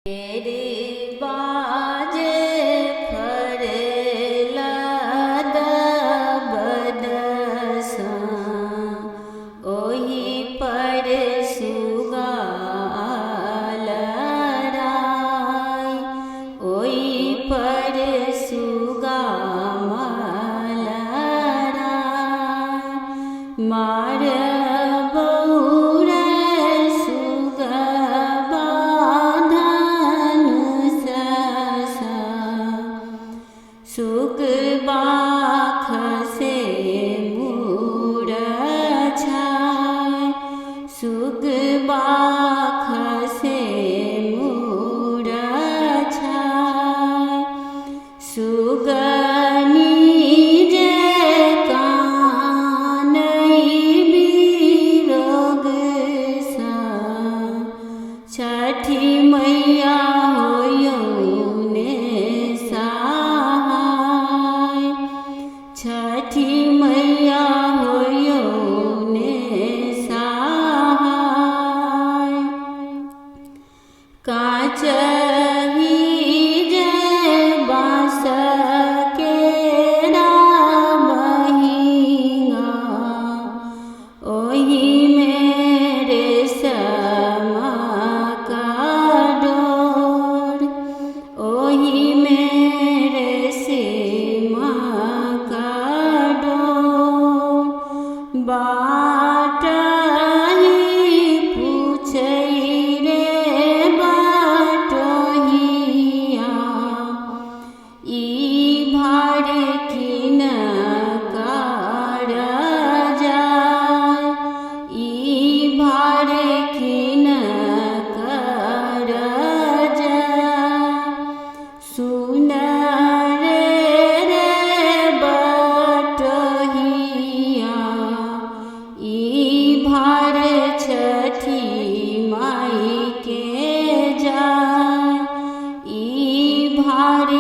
रे बाजे फरेला दबदसा ओही पर सुगा लड़ाई ओही पर सुगा लड़ाई मार सुग बाख से मूर छाय सुग बाख से मूर छाय सुगनी जे कानई बिरोग सा छठी मैया होयो छठी मैया होयो ने सहाय काचही जे बाँस केरा बहिंगा ओही मेरे समा का डोर ओही मेरे सीमा बाटही पूछई रे बाटहिया ई भार किन कर जाय ई भार किन कर जाय सुन भार छठी माई के जाय ई भार